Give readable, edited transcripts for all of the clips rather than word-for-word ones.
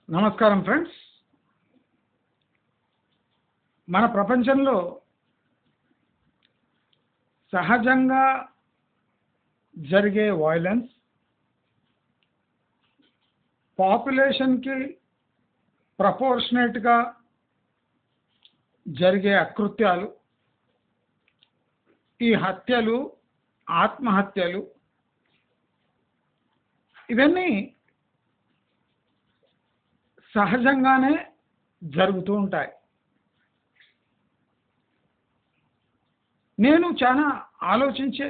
నమస్కారం ఫ్రెండ్స్. మన ప్రపంచంలో సహజంగా జరిగే వైలెన్స్, పాపులేషన్కి ప్రపోర్షనేట్గా జరిగే అకృత్యాలు, ఈ హత్యలు, ఆత్మహత్యలు ఇవన్నీ సహజంగానే జరుగుతూ ఉంటాయి. నేను చాలా ఆలోచించే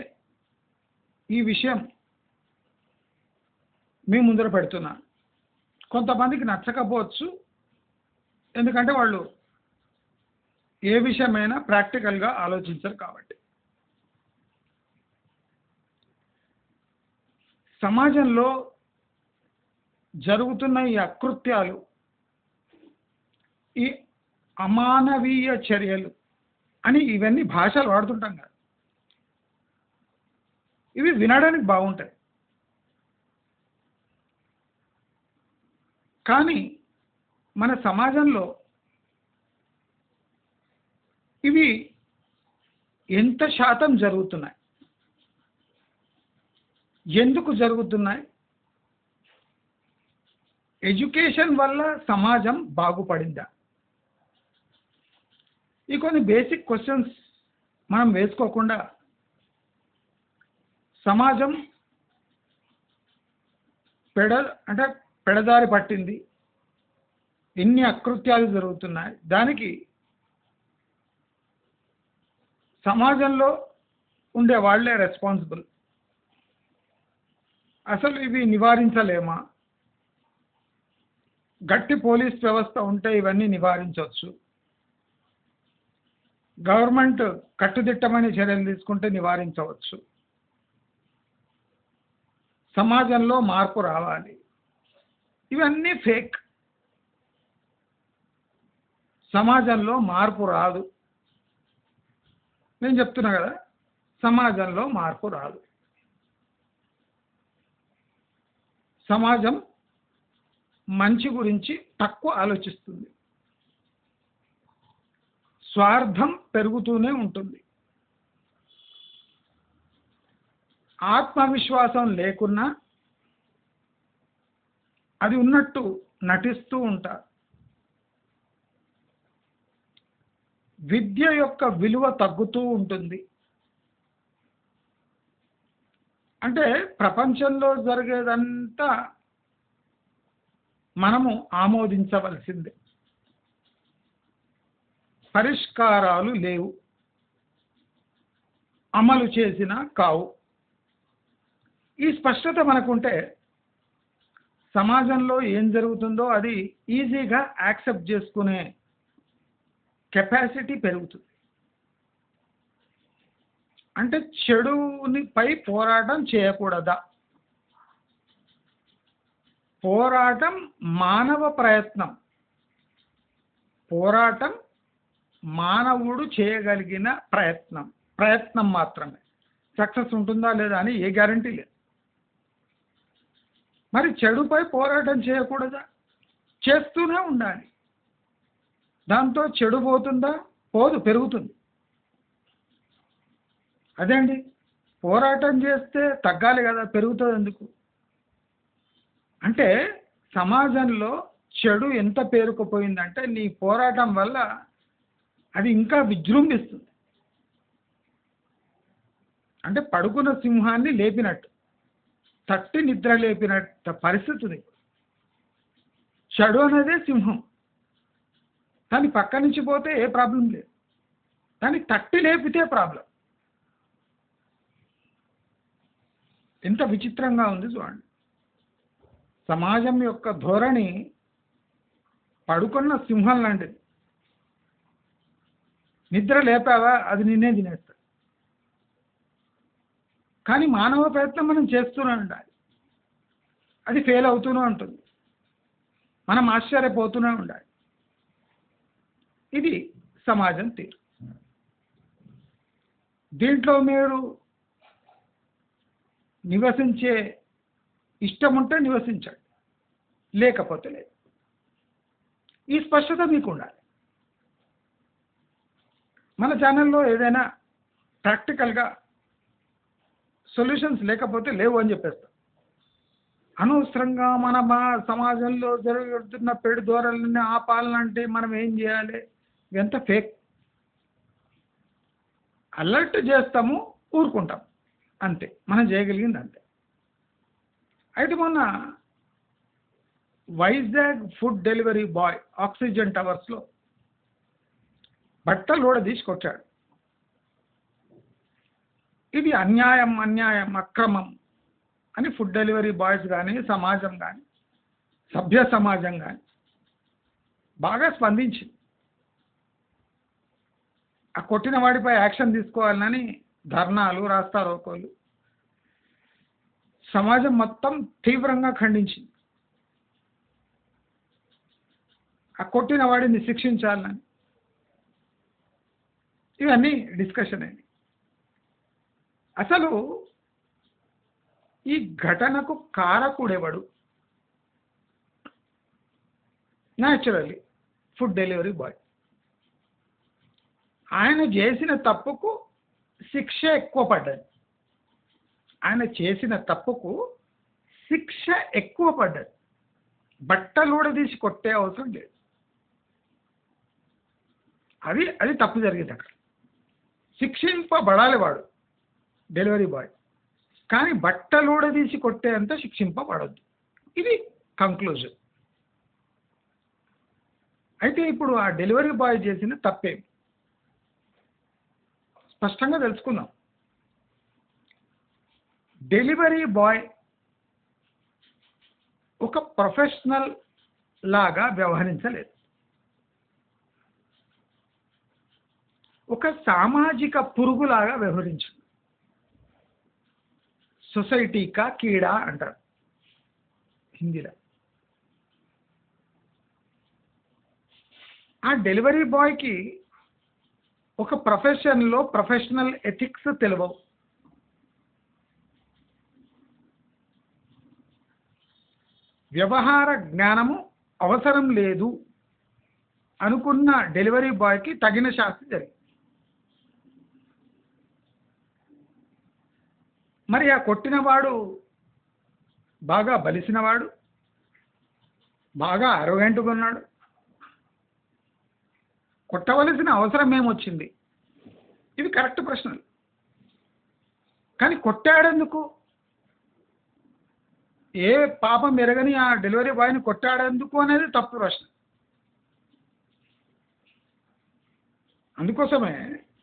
ఈ విషయం మీ ముందర పెడుతున్నాను. కొంతమందికి నచ్చకపోవచ్చు, ఎందుకంటే వాళ్ళు ఏ విషయమైనా ప్రాక్టికల్గా ఆలోచించరు కాబట్టి. సమాజంలో జరుగుతున్న ఈ అకృత్యాలు, ఈ అమానవీయ చర్యలు అని ఇవన్నీ భాషలు వాడుతుంటాం కదా, ఇవి వినడానికి బాగుంటాయి. కానీ మన సమాజంలో ఇవి ఎంత శాతం జరుగుతున్నాయి, ఎందుకు జరుగుతున్నాయి, ఎడ్యుకేషన్ వల్ల సమాజం బాగుపడిందా, ఈ కొన్ని బేసిక్ క్వశ్చన్స్ మనం వేసుకోకుండా సమాజం పెడదారి పట్టింది, ఎన్ని అకృత్యాలు జరుగుతున్నాయి, దానికి సమాజంలో ఉండే వాళ్ళే రెస్పాన్సిబుల్. అసలు ఇవి నివారించలేమా? గట్టి పోలీస్ వ్యవస్థ ఉంటే ఇవన్నీ నివారించవచ్చు. గవర్నమెంట్ కట్టుదిట్టమైన చర్యలు తీసుకుంటే నివారించవచ్చు. సమాజంలో మార్పు రావాలి. ఇవన్నీ ఫేక్. సమాజంలో మార్పు రాదు. నేను చెప్తున్నా కదా, సమాజంలో మార్పు రాదు. సమాజం మంచి గురించి తక్కువ ఆలోచిస్తుంది. స్వార్థం పెరుగుతూనే ఉంటుంది. ఆత్మవిశ్వాసం లేకున్నా అది ఉన్నట్టు నటిస్తూ ఉంటారు. విద్య యొక్క విలువ తగ్గుతూ ఉంటుంది. అంటే ప్రపంచంలో జరిగేదంతా మనము ఆమోదించవలసిందే. పరిష్కారాలు లేవు, అమలు చేసినా కావు. ఈ స్పష్టత మనకుంటే సమాజంలో ఏం జరుగుతుందో అది ఈజీగా యాక్సెప్ట్ చేసుకునే కెపాసిటీ పెరుగుతుంది. అంటే చెడునిపై పోరాటం చేయకూడదా? పోరాటం మానవ ప్రయత్నం. పోరాటం మానవుడు చేయగలిగిన ప్రయత్నం మాత్రమే. సక్సెస్ ఉంటుందా లేదా అని ఏ గ్యారంటీ లేదు. మరి చెడుపై పోరాటం చేయకూడదా? చేస్తూనే ఉండాలి. దాంతో చెడు పోతుందా? పోదు, పెరుగుతుంది. అదే అండి, పోరాటం చేస్తే తగ్గాలి కదా, పెరుగుతుంది ఎందుకు? అంటే సమాజంలో చెడు ఎంత పేరుకుపోయిందంటే నీ పోరాటం వల్ల అది ఇంకా విజృంభిస్తుంది. అంటే పడుకున్న సింహాన్ని లేపినట్టు, తట్టి నిద్ర లేపినట్టు పరిస్థితి. చెడు అనేదే సింహం. దాని పక్క నుంచి పోతే ఏ ప్రాబ్లం లేదు, దాన్ని తట్టి లేపితే ప్రాబ్లం. ఎంత విచిత్రంగా ఉంది చూడండి. సమాజం యొక్క ధోరణి పడుకున్న సింహం లాంటిది. నిద్ర లేపావా అది నిన్నే తినేస్తుంది. కానీ మానవ ప్రయత్నం మనం చేస్తూనే ఉండాలి. అది ఫెయిల్ అవుతూనే ఉంటుంది. మనం ఆశ్చర్యపోతూనే ఉండాలి. ఇది సమాజం తీరు. దీంట్లో మీరు నివసించే ఇష్టం ఉంటే నివసించండి, లేకపోతే లేదు. ఈ స్పష్టత మీకు ఉండాలి. మన ఛానల్లో ఏదైనా ప్రాక్టికల్గా సొల్యూషన్స్ లేకపోతే లేవు అని చెప్పేస్తాం. అనవసరంగా మా సమాజంలో జరుగుతున్న పెడు ధోరణిని ఆపాలంటే మనం ఏం చేయాలి? ఇదంతా ఫేక్. అలర్ట్ చేస్తాము, ఊరుకుంటాం, అంతే మనం చేయగలిగింది అంతే. అయితే మొన్న Vizag food delivery boy oxygen టవర్స్లో బట్టలు కూడా తీసి కొట్టాడు. ఇది అన్యాయం, అక్రమం అని ఫుడ్ డెలివరీ బాయ్స్ కానీ, సమాజం కానీ, సభ్య సమాజం కానీ బాగా స్పందించింది. ఆ కొట్టిన వాడిపై యాక్షన్ తీసుకోవాలని ధర్నాలు, రాస్తారోకోలు సమాజం మొత్తం తీవ్రంగా ఖండించింది. ఆ కొట్టిన వాడిని శిక్షించాలని ఇవన్నీ డిస్కషన్ అయింది. అసలు ఈ ఘటనకు కారకుడెవడు? Naturally food delivery boy. ఆయన చేసిన తప్పుకు శిక్ష ఎక్కువ పడ్డది. బట్టలు కూడా తీసి కొట్టే అవసరం లేదు. అది తప్పు జరిగింది. అక్కడ శిక్షింపబడాలి వాడు డెలివరీ బాయ్, కానీ బట్టలు కూడా తీసి కొట్టేంత శిక్షింపబడద్దు. ఇది కంక్లూజన్. అయితే ఇప్పుడు ఆ డెలివరీ బాయ్ చేసిన తప్పేమి స్పష్టంగా తెలుసుకుందాం. డెలివరీ బాయ్ ఒక ప్రొఫెషనల్ లాగా వ్యవహరించలేదు. ఒక సామాజిక పురుగులాగా వ్యవహరించింది. సొసైటీ కా కీడా అంటారు హిందీలో. ఆ డెలివరీ బాయ్కి ఒక ప్రొఫెషన్లో ప్రొఫెషనల్ ఎథిక్స్ తెలియవు. వ్యవహార జ్ఞానము అవసరం లేదు అనుకున్న డెలివరీ బాయ్కి తగిన శాస్తి జరిగింది. మరి ఆ కొట్టినవాడు బాగా బలిసినవాడు, బాగా అరోగెంట్గా ఉన్నాడు. కొట్టవలసిన అవసరం ఏమొచ్చింది? ఇవి కరెక్ట్ ప్రశ్నలు. కానీ కొట్టాడెందుకు? ఏ పాపం ఎరగని ఆ డెలివరీ బాయ్ని కొట్టాడెందుకు అనేది తప్పు ప్రశ్న. అందుకోసమే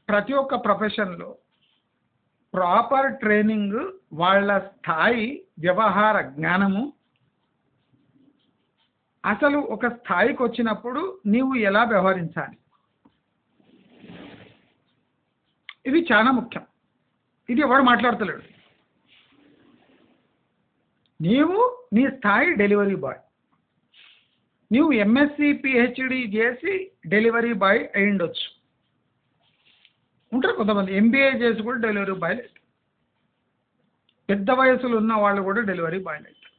ప్రతి ఒక్క ప్రొఫెషన్లో ప్రాపర్ ట్రైనింగ్, వాళ్ళ స్థాయి, వ్యవహార జ్ఞానము, అసలు ఒక స్థాయికి వచ్చినప్పుడు నీవు ఎలా వ్యవహరించాలి, ఇది చాలా ముఖ్యం. ఇది ఎవరు మాట్లాడతలేడు. నీ స్థాయి డెలివరీ బాయ్. నీవు ఎంఎస్సి పిహెచ్డి చేసి డెలివరీ బాయ్ అయి ఉండొచ్చు. ఉంటారు కొంతమంది ఎంబీఏ చేసి కూడా డెలివరీ బాయ్లు అవుతారు. పెద్ద వయసులో ఉన్న వాళ్ళు కూడా డెలివరీ బాయ్లు అవుతారు.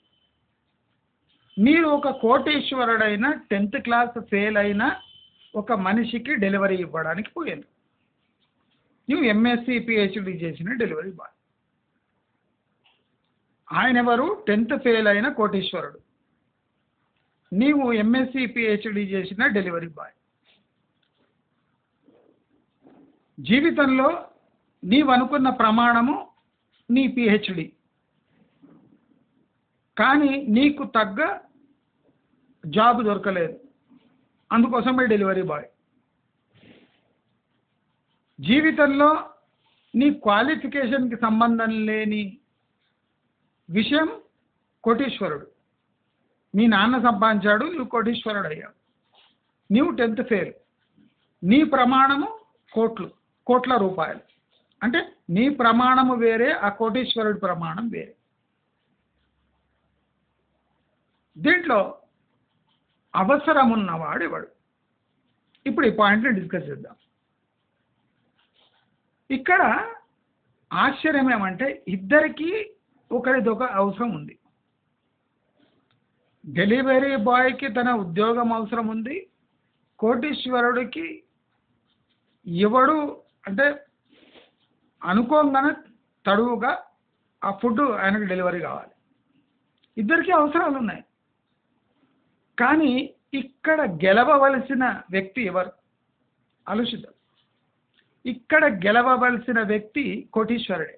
మీరు ఒక కోటీశ్వరుడైన 10th క్లాస్ ఫెయిల్ అయిన ఒక మనిషికి డెలివరీ ఇవ్వడానికి పోయారు. నువ్వు ఎంఎస్సి పిహెచ్డి చేసిన డెలివరీ బాయ్. ఆయన ఎవరు? 10th ఫెయిల్ అయిన కోటీశ్వరుడు. నీవు ఎంఎస్సి పిహెచ్డి చేసిన డెలివరీ బాయ్. జీవితంలో నీవు అనుకున్న ప్రమాణము నీ పిహెచ్డి, కానీ నీకు తగ్గ జాబ్ దొరకలేదు, అందుకోసమే డెలివరీ బాయ్. జీవితంలో నీ క్వాలిఫికేషన్కి సంబంధం లేని విషయం కోటీశ్వరుడు. మీ నాన్న సంపాదించాడు, నువ్వు కోటీశ్వరుడు అయ్యావు. నీవు 10th ఫెయిల్. నీ ప్రమాణము కోట్ల రూపాయలు. అంటే నీ ప్రమాణము వేరే, ఆ కోటీశ్వరుడి ప్రమాణం వేరే. దీంట్లో అవసరం ఉన్నవాడు ఎవడు? ఇప్పుడు ఈ పాయింట్ని డిస్కస్ చేద్దాం. ఇక్కడ ఆశ్చర్యం ఏమంటే ఇద్దరికీ ఒకరిదొక అవసరం ఉంది. డెలివరీ బాయ్కి తన ఉద్యోగం అవసరం ఉంది, కోటీశ్వరుడికి ఎవడు అంటే అనుకోగానే తడువుగా ఆ ఫుడ్ ఆయనకు డెలివరీ కావాలి. ఇద్దరికీ అవసరాలు ఉన్నాయి. కానీ ఇక్కడ గెలవవలసిన వ్యక్తి ఎవరు? ఆలోచిద్దాం. ఇక్కడ గెలవవలసిన వ్యక్తి కోటీశ్వరుడే.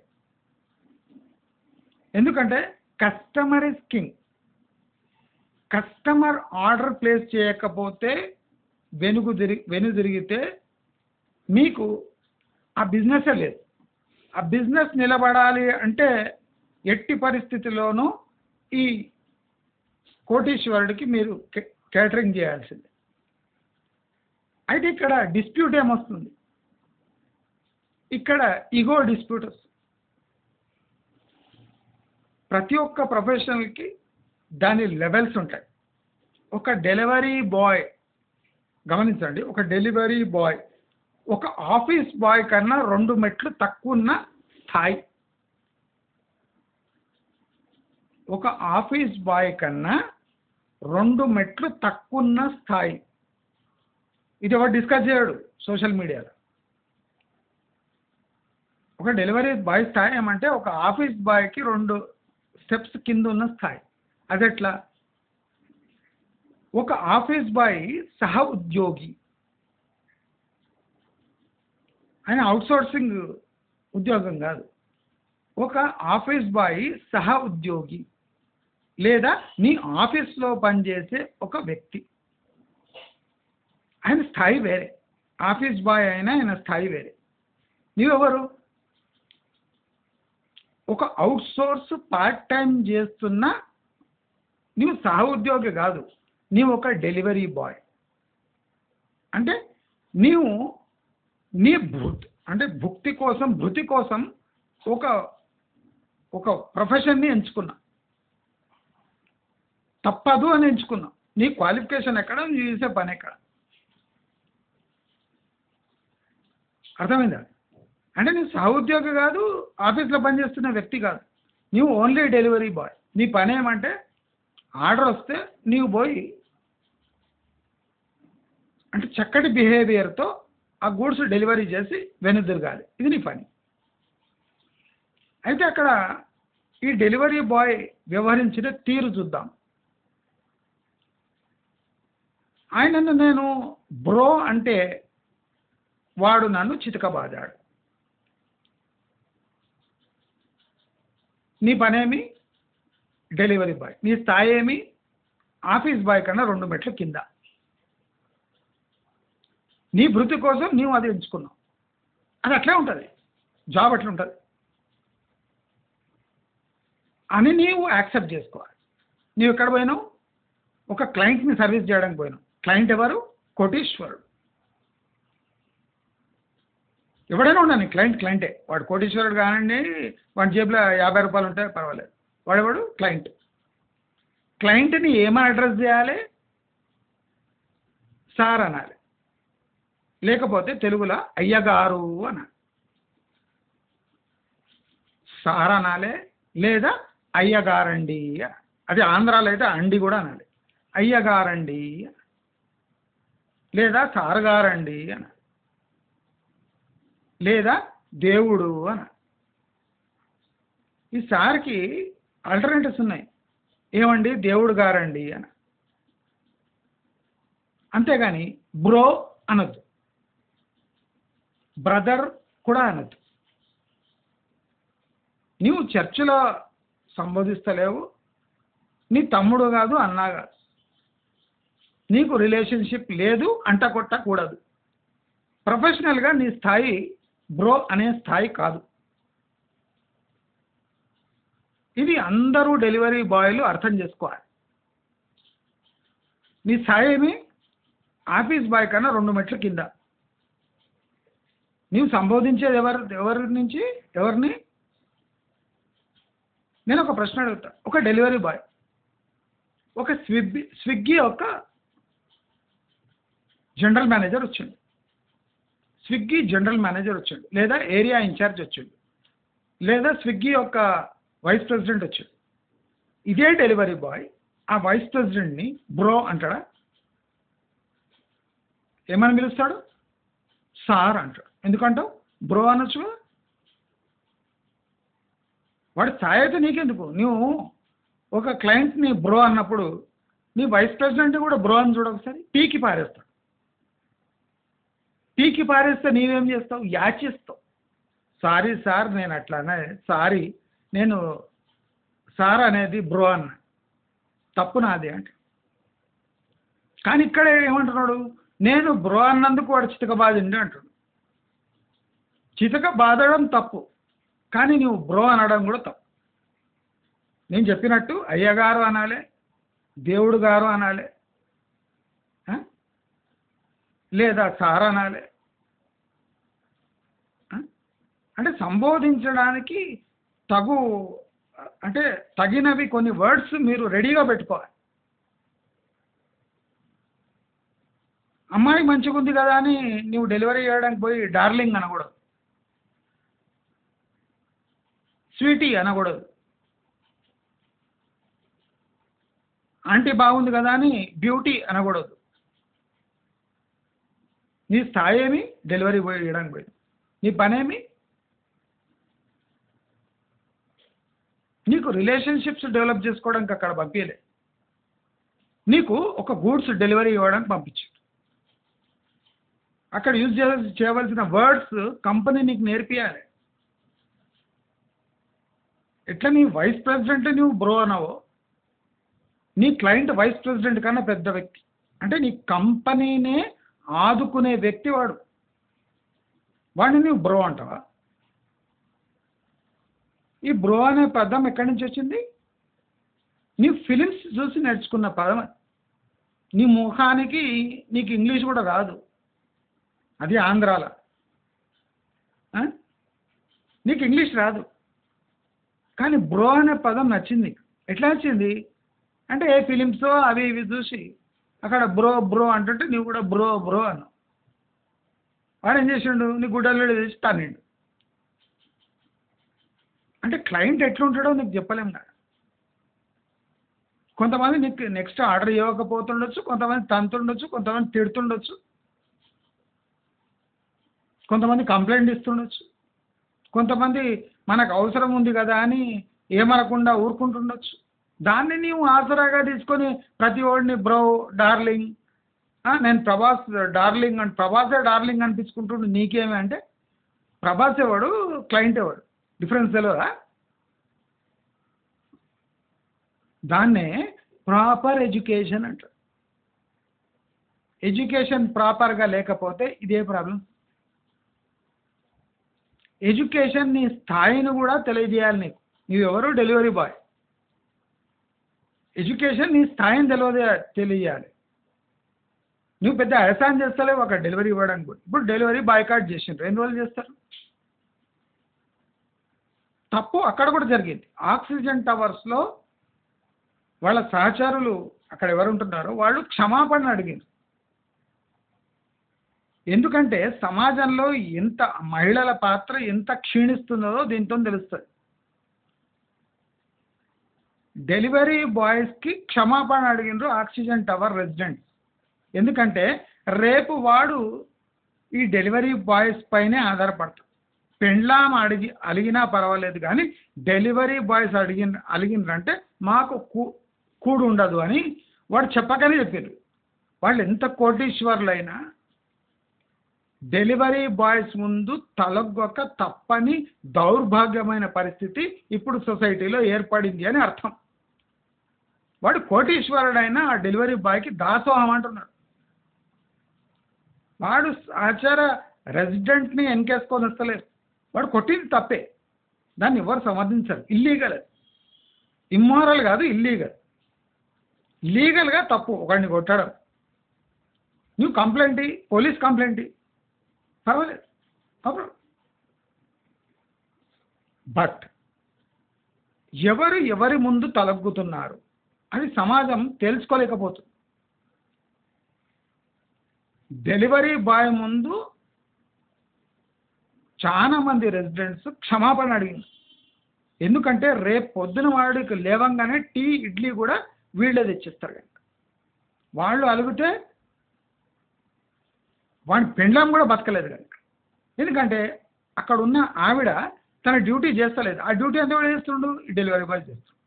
ఎందుకంటే customer is king. Customer order place చేయకపోతే వెనుదిరిగితే మీకు ఆ బిజినెసే లేదు. ఆ బిజినెస్ నిలబడాలి అంటే ఎట్టి పరిస్థితిలోనూ ఈ కోటీశ్వరుడికి మీరు కేటరింగ్ చేయాల్సిందే. అయితే ఇక్కడ డిస్ప్యూట్ ఏమొస్తుంది? ఇక్కడ ఈగో డిస్ప్యూట్ వస్తుంది. ప్రతి ఒక్క ప్రొఫెషనల్కి దాని లెవెల్స్ ఉంటాయి. ఒక డెలివరీ బాయ్ గమనించండి, ఒక డెలివరీ బాయ్ ఒక ఆఫీస్ బాయ్ కన్నా 2 మెట్లు తక్కువ ఉన్న స్థాయి. ఒక ఆఫీస్ బాయ్ కన్నా 2 మెట్లు తక్కువ ఉన్న స్థాయి. ఇది ఎవరు డిస్కస్ చేయడు సోషల్ మీడియాలో. ఒక డెలివరీ బాయ్ స్థాయి ఏమంటే ఒక ఆఫీస్ బాయ్కి 2 స్టెప్స్ కింద ఉన్న స్థాయి. అదెట్లా? ఒక ఆఫీస్ బాయ్ సహ ఉద్యోగి, ఆయన అవుట్సోర్సింగ్ ఉద్యోగం కాదు. ఒక ఆఫీస్ బాయ్ సహ ఉద్యోగి లేదా నీ ఆఫీస్లో పనిచేసే ఒక వ్యక్తి. ఆయన స్థాయి వేరే. ఆఫీస్ బాయ్ అయినా ఆయన స్థాయి వేరే. నీవెవరు? ఒక అవుట్సోర్స్ పార్ట్ టైం చేస్తున్న నీవు సహ ఉద్యోగి కాదు, నీవు ఒక డెలివరీ బాయ్. అంటే నీవు నీ భుక్తి కోసం ఒక ప్రొఫెషన్ని ఎంచుకున్నా, తప్పదు అని ఎంచుకున్నా. నీ క్వాలిఫికేషన్ ఎక్కడ, నీ చేసే పని ఎక్కడ? అర్థమైందా? అంటే నువ్వు సహోద్యోగి కాదు, ఆఫీస్లో పనిచేస్తున్న వ్యక్తి కాదు, నువ్వు ఓన్లీ డెలివరీ బాయ్. నీ పని ఏమంటే ఆర్డర్ వస్తే నీవు పోయి అంటే చక్కటి బిహేవియర్తో ఆ గూడ్స్ డెలివరీ చేసి వెనుదిరగాలి. ఇది నీ పని. అయితే అక్కడ ఈ డెలివరీ బాయ్ వ్యవహరించిన తీరు చూద్దాం. ఆయనను నేను బ్రో అంటే వాడు నన్ను చితకబాదాడు. నీ పనేమి? Delivery boy. నీ స్థాయి ఏమి? ఆఫీస్ బాయ్ కన్నా 2 మెట్ల కింద. నీ వృత్తి కోసం నీవు అది ఎంచుకున్నావు. అది అట్లే ఉంటుంది. జాబ్ అట్లా ఉంటుంది అని నీవు యాక్సెప్ట్ చేసుకోవాలి. నీవు ఎక్కడ పోయినావు? ఒక క్లయింట్ని సర్వీస్ చేయడానికి పోయినావు. క్లయింట్ ఎవరు? కోటీశ్వరుడు. ఎవడైనా ఉండని క్లయింటే. వాడు కోటీశ్వరుడు కానండి, వాడి జేబులో 50 రూపాయలు ఉంటే పర్వాలేదు. వాడెవడు? క్లయింట్. క్లయింట్ని ఏమని అడ్రస్ చేయాలి? సార్ అనాలి, లేకపోతే తెలుగులో అయ్యగారు అనాలి. సార్ అనాలి లేదా అయ్యగారండి. అది ఆంధ్రాలో అయితే అండి కూడా అనాలి. అయ్యగారండి లేదా సార్ గారండి అనాలి, లేదా దేవుడు అనాలి. ఈ సార్కి ఆల్టర్నేటివ్స్ ఉన్నాయి. ఏమండి? దేవుడు గారండి అని. అంతేగాని బ్రో అనొద్దు, బ్రదర్ కూడా అనొద్దు. నీవు చర్చిలో సంబోధిస్తలేవు, నీ తమ్ముడు కాదు, అన్నా కాదు, నీకు రిలేషన్షిప్ లేదు, అంట కొట్టకూడదు. ప్రొఫెషనల్గా నీ స్థాయి బ్రో అనే స్థాయి కాదు. ఇది అందరూ డెలివరీ బాయ్లు అర్థం చేసుకోవాలి. నీ స్థాయి ఏమి? ఆఫీస్ బాయ్ కన్నా 2 మెట్ల కింద. నీవు సంబోధించేది ఎవరిని? నేను ఒక ప్రశ్న అడుగుతా. ఒక డెలివరీ బాయ్ ఒక స్విగ్గీ యొక్క జనరల్ మేనేజర్ వచ్చిండు, స్విగ్గీ జనరల్ మేనేజర్ వచ్చాడు, లేదా ఏరియా ఇన్ఛార్జ్ వచ్చాడు, లేదా స్విగ్గీ యొక్క వైస్ ప్రెసిడెంట్ వచ్చాడు. ఇదే డెలివరీ బాయ్ ఆ వైస్ ప్రెసిడెంట్ని బ్రో అంటాడా? ఏమని పిలుస్తాడు? సార్ అంటాడు. ఎందుకంటావు? బ్రో అనొచ్చు కదా. వాడి స్థాయి అయితే నీకెందుకు? నువ్వు ఒక క్లయింట్ని బ్రో అన్నప్పుడు నీ వైస్ ప్రెసిడెంట్ కూడా బ్రో అని చూడ ఒకసారి. పీకి పారేస్తాడు. పీకి పారేస్తే నీవేం చేస్తావు? యాచిస్తావు. సారీ సార్, నేను అట్లానే, సారీ నేను సార్ అనేది బ్రో అన్న, తప్పు నాది అంటే. కానీ ఇక్కడ ఏమంటున్నాడు? నేను బ్రో అన్నందుకు వాడు చితక బాధిండి అంటాడు. చితక బాధడం తప్పు, కానీ నువ్వు బ్రో అనడం కూడా తప్పు. నేను చెప్పినట్టు అయ్యగారు అనాలి, దేవుడు గారు అనాలి, లేదా సార్ అనాలి. అంటే సంబోధించడానికి తగినవి కొన్ని వర్డ్స్ మీరు రెడీగా పెట్టుకోవాలి. అమ్మాయి మంచిగా ఉంది కదా అని నువ్వు డెలివరీ చేయడానికి పోయి డార్లింగ్ అనకూడదు, స్వీటీ అనకూడదు. ఆంటీ బాగుంది కదా అని బ్యూటీ అనకూడదు. నీ స్థాయి ఏమి? డెలివరీ పోయి చేయడానికి పోయి. నీ పనేమి? నీకు రిలేషన్షిప్స్ డెవలప్ చేసుకోవడానికి అక్కడ పంపించలే, నీకు ఒక గూడ్స్ డెలివరీ ఇవ్వడానికి పంపించాడు. అక్కడ యూజ్ చేయవలసిన వర్డ్స్ కంపెనీ నీకు నేర్పియాలి. ఎట్లా నీ వైస్ ప్రెసిడెంట్ నువ్వు బ్రో అనవో, నీ క్లయింట్ వైస్ ప్రెసిడెంట్ కన్నా పెద్ద వ్యక్తి, అంటే నీ కంపెనీనే ఆదుకునే వ్యక్తి వాడు. వాడిని నువ్వు బ్రో అంటావా? ఈ బ్రో అనే పదం ఎక్కడి నుంచి వచ్చింది? నీ ఫిలిమ్స్ చూసి నేర్చుకున్న పదం. నీ ముఖానికి నీకు ఇంగ్లీష్ కూడా రాదు, అది ఆంధ్రాల. నీకు ఇంగ్లీష్ రాదు, కానీ బ్రో అనే పదం నచ్చింది. ఎట్లా నచ్చింది అంటే ఏ ఫిలిమ్స్ అవి ఇవి చూసి అక్కడ బ్రో బ్రో అంటుంటే నువ్వు కూడా బ్రో బ్రో అన్నావు. వాడు ఏం చేసిండు? నీ గుడ్డలు చేసి తన్నిండు. అంటే క్లయింట్ ఎట్లుంటాడో నీకు చెప్పలేము కదా. కొంతమంది నీకు నెక్స్ట్ ఆర్డర్ ఇవ్వకపోతుండొచ్చు, కొంతమంది తంతుండొచ్చు, కొంతమంది తిడుతుండొచ్చు, కొంతమంది కంప్లైంట్ ఇస్తుండొచ్చు, కొంతమంది మనకు అవసరం ఉంది కదా అని ఏమనకుండా ఊరుకుంటుండొచ్చు. దాన్ని నీవు ఆసరాగా తీసుకొని ప్రతి వాడిని బ్రో, డార్లింగ్, నేను ప్రభాస్ డార్లింగ్ అని, ప్రభాసే డార్లింగ్ అనిపించుకుంటుండు. నీకేమి అంటే ప్రభాస్ ఎవడు, క్లయింట్ ఎవడు, డిఫరెన్స్ తెలియదా? దాన్నే ప్రాపర్ ఎడ్యుకేషన్ అంటారు. ఎడ్యుకేషన్ ప్రాపర్గా లేకపోతే ఇదే ప్రాబ్లం. ఎడ్యుకేషన్ నీ స్థాయిని కూడా తెలియజేయాలి. నీవెవరు? Delivery boy. ఎడ్యుకేషన్ నీ స్థాయిని తెలియజేయాలి. నువ్వు పెద్ద అహసాన్ చేస్తలేవు ఒక డెలివరీ ఇవ్వడానికి కూడా. ఇప్పుడు డెలివరీ బాయ్కాట్ చేసిండ్రు, ఎన్ని రోజులు చేస్తారు? తప్పు అక్కడ కూడా జరిగింది. ఆక్సిజన్ టవర్స్లో వాళ్ళ సహచరులు అక్కడ ఎవరు ఉంటున్నారో వాళ్ళు క్షమాపణ అడిగారు. ఎందుకంటే సమాజంలో ఎంత మహిళల పాత్ర ఎంత క్షీణిస్తున్నదో దీంతో తెలుస్తుంది. డెలివరీ బాయ్స్కి క్షమాపణ అడిగినారు ఆక్సిజన్ టవర్ రెసిడెంట్స్. ఎందుకంటే రేపు వాడు ఈ డెలివరీ బాయ్స్ పైనే ఆధారపడతాడు. పెండ్లాం అలిగినా పర్వాలేదు, కానీ డెలివరీ బాయ్స్ అలిగినరంటే మాకు కూడు ఉండదు అని వాడు చెప్పకనే చెప్పారు. వాళ్ళు ఎంత కోటీశ్వర్లైనా డెలివరీ బాయ్స్ ముందు తలొగ్గక తప్పని దౌర్భాగ్యమైన పరిస్థితి ఇప్పుడు సొసైటీలో ఏర్పడింది అని అర్థం. వాడు కోటీశ్వరుడైనా ఆ డెలివరీ బాయ్కి దాసోహం అంటున్నాడు. వాడు ఆచార రెసిడెంట్ని ఎన్కేసుకొని వస్తలేరు. వాడు కొట్టింది తప్పే, దాన్ని ఎవరు సమర్థించరు. ఇల్లీగల్, ఇమ్మారల్ కాదు, ఇల్లీగల్. లీగల్గా తప్పు ఒకడిని కొట్టడం. నువ్వు కంప్లైంట్ ఇయ్యి, పోలీస్ కంప్లైంట్ ఇయ్యి, పర్వాలేదు, అప్పుడు. బట్ ఎవరి ముందు తలగ్గుతున్నారు అది సమాజం తెలుసుకోలేకపోతుంది. డెలివరీ బాయ్ ముందు చాలా మంది రెసిడెంట్స్ క్షమాపణ అడిగింది. ఎందుకంటే రేపు పొద్దున వాడికి లేవంగానే టీ ఇడ్లీ కూడా వీళ్ళే తెచ్చిస్తారు కనుక. వాళ్ళు అలిగితే వాడి పెండ్లాం కూడా బతకలేదు కనుక. ఎందుకంటే అక్కడ ఉన్న ఆవిడ తన డ్యూటీ చేస్తలేదు. ఆ డ్యూటీ అంతా కూడా చేస్తుండు, ఈ డెలివరీ బాయ్ చేస్తుండు.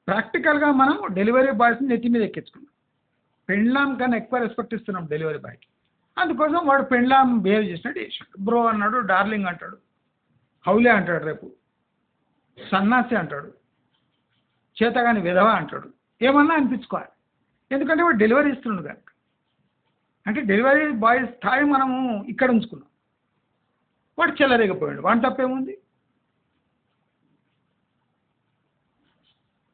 ప్రాక్టికల్గా మనం డెలివరీ బాయ్స్ని నెత్తి మీద ఎక్కించుకున్నాం. పెండ్లాం కన్నా ఎక్కువ రెస్పెక్ట్ ఇస్తున్నాం డెలివరీ బాయ్కి. అందుకోసం వాడు పెండ్లాం బిహేవ్ చేసినట్టు చేసాడు. బ్రో అన్నాడు, డార్లింగ్ అంటాడు, హౌలే అంటాడు, రేపు సన్నాసి అంటాడు, చేతగాని విధవ అంటాడు, ఏమన్నా అనిపించుకోవాలి. ఎందుకంటే వాడు డెలివరీ ఇస్తున్నాడు కనుక. అంటే డెలివరీ బాయ్ స్థాయి మనము ఇక్కడ ఉంచుకున్నాం. వాడు చెల్లరేగిపోయాడు, వాడి తప్పేముంది?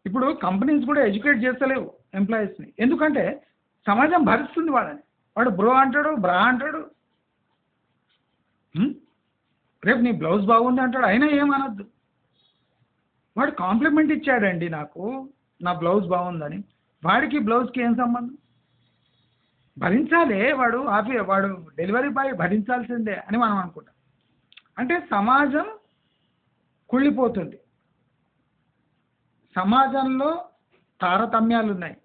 ఇప్పుడు కంపెనీస్ కూడా ఎడ్యుకేట్ చేస్తలేవు ఎంప్లాయీస్ని. ఎందుకంటే సమాజం భరిస్తుంది వాళ్ళని. వాడు బ్రో అంటాడు, బ్రా అంటాడు, రేపు నీ బ్లౌజ్ బాగుంది అంటాడు, అయినా ఏమనొద్దు. వాడు కాంప్లిమెంట్ ఇచ్చాడండి నాకు, నా బ్లౌజ్ బాగుందని. వాడికి బ్లౌజ్కి ఏం సంబంధం? భరించాలే, వాడు డెలివరీ బాయ్ భరించాల్సిందే అని మనం అనుకుంటాం. అంటే సమాజం కుళ్ళిపోతుంది. సమాజంలో తారతమ్యాలు ఉన్నాయి,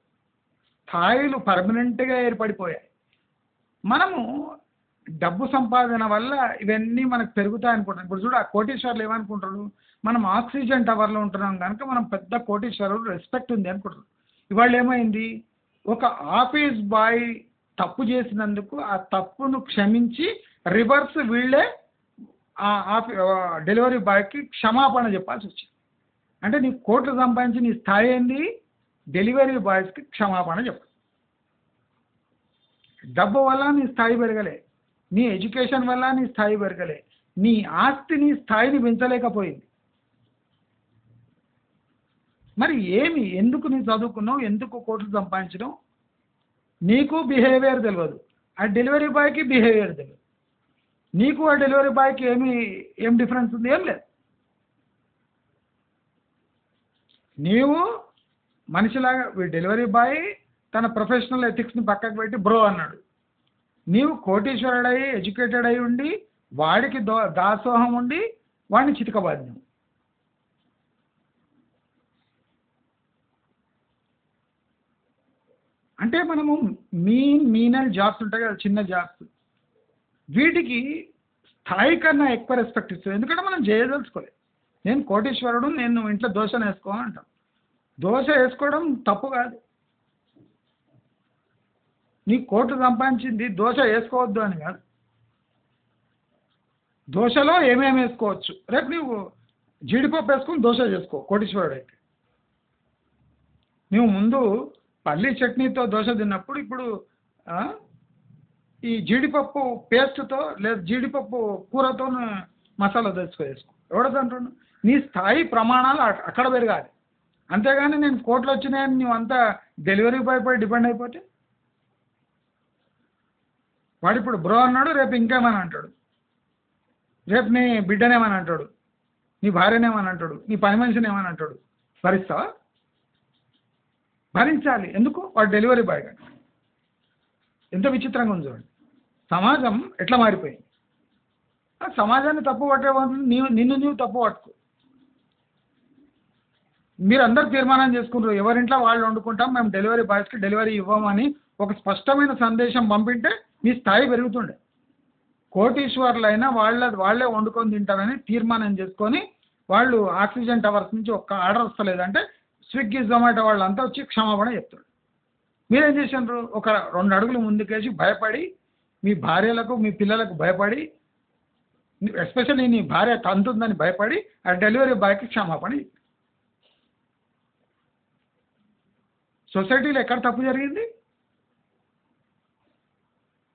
స్థాయిలు పర్మనెంట్గా ఏర్పడిపోయాయి. మనము డబ్బు సంపాదన వల్ల ఇవన్నీ మనకు పెరుగుతాయి అనుకుంటాం. ఇప్పుడు చూడు, ఆ కోటీశ్వర్లు ఏమనుకుంటారు, మనం ఆక్సిజన్ టవర్లో ఉంటున్నాం కనుక మనం పెద్ద కోటీశ్వరులు, రెస్పెక్ట్ ఉంది అనుకుంటారు. ఇవాళ ఏమైంది, ఒక ఆఫీస్ బాయ్ తప్పు చేసినందుకు ఆ తప్పును క్షమించి రివర్స్ వీళ్ళే ఆ డెలివరీ బాయ్కి క్షమాపణ చెప్పాల్సి వచ్చింది. అంటే నీ కోట్లు సంపాదించి నీ స్థాయి ఏంది, డెలివరీ బాయ్స్కి క్షమాపణ చెప్పు. డబ్బు వల్ల నీ స్థాయి పెరగలే, నీ ఎడ్యుకేషన్ వల్ల నీ స్థాయి పెరగలే, నీ ఆస్తి నీ స్థాయిని పెంచలేకపోయింది. మరి ఏమి, ఎందుకు నీ చదువుకున్నావు, ఎందుకు కోట్లు సంపాదించడం? నీకు బిహేవియర్ తెలియదు, ఆ డెలివరీ బాయ్కి బిహేవియర్ తెలియదు. నీకు ఆ డెలివరీ బాయ్కి ఏం డిఫరెన్స్ ఉంది? ఏం లేదు. నీవు మనిషిలాగా, డెలివరీ బాయ్ తన ప్రొఫెషనల్ ఎథిక్స్ని పక్కకు పెట్టి బ్రో అన్నాడు. నీవు కోటీశ్వరుడై ఎడ్యుకేటెడ్ అయి ఉండి వాడికి దాసోహం ఉండి వాడిని చితకబాద్యం. అంటే మనము మీనల్ జాబ్స్ ఉంటాయి కదా, చిన్న జాబ్స్, వీటికి స్థాయి కన్నా ఎక్కువ రెస్పెక్ట్ ఇస్తుంది. ఎందుకంటే మనం చేయదలుచుకోలేదు. నేను కోటీశ్వరుడు, నేను ఇంట్లో దోశ వేసుకో అంటాం. దోశ వేసుకోవడం తప్పు కాదు. నీ కోట్లు సంపాదించింది దోశ వేసుకోవద్దు అని కాదు. దోశలో ఏమేమి వేసుకోవచ్చు. రేపు నువ్వు జీడిపప్పు వేసుకుని దోశ చేసుకో కోటీశ్వరుడు అయితే. నువ్వు ముందు పల్లీ చట్నీతో దోశ తిన్నప్పుడు ఇప్పుడు ఈ జీడిపప్పు పేస్ట్తో లేదా జీడిపప్పు కూరతో మసాలా వేసుకో. ఎవడదంటున్నావు? నీ స్థాయి ప్రమాణాలు అక్కడ పెరగాలి. అంతేగాని నేను కోట్లు వచ్చినాయని నువ్వంతా డెలివరీ బాయ్ పై డిపెండ్ అయిపోతే, వాడు ఇప్పుడు బ్రో అన్నాడు, రేపు ఇంకేమని అంటాడు, రేపు నీ బిడ్డనేమని అంటాడు, నీ భార్యనేమని అంటాడు, నీ పని మనిషిని ఏమని అంటాడు. భరిస్తావా? భరించాలి. ఎందుకు? వాడు డెలివరీ బాయ్ కానీ. ఎంత విచిత్రంగా ఉంది చూడండి సమాజం, ఎట్లా మారిపోయింది. ఆ సమాజాన్ని తప్పు పట్టే నిన్ను నీవు తప్పు పట్టుకో. మీరందరూ తీర్మానం చేసుకుంటారు, ఎవరింట్లో వాళ్ళు వండుకుంటాం, మేము డెలివరీ బాయ్స్కి డెలివరీ ఇవ్వమని ఒక స్పష్టమైన సందేశం పంపింటే మీ స్థాయి పెరుగుతుండే. కోటీశ్వర్లైనా వాళ్ళే వండుకొని తింటారని తీర్మానం చేసుకొని వాళ్ళు ఆక్సిజన్ టవర్స్ నుంచి ఒక్క ఆర్డర్ వస్తలేదంటే స్విగ్గీ జొమాటో వాళ్ళంతా వచ్చి క్షమాపణ చెప్తాడు. మీరేం చేసినారు? ఒక 2 అడుగులు ముందుకేసి భయపడి, మీ భార్యలకు మీ పిల్లలకు భయపడి, ఎస్పెషల్లీ నీ భార్య తంతుందని భయపడి ఆ డెలివరీ బాయ్కి క్షమాపణ. సొసైటీలో ఎక్కడ తప్పు జరిగింది?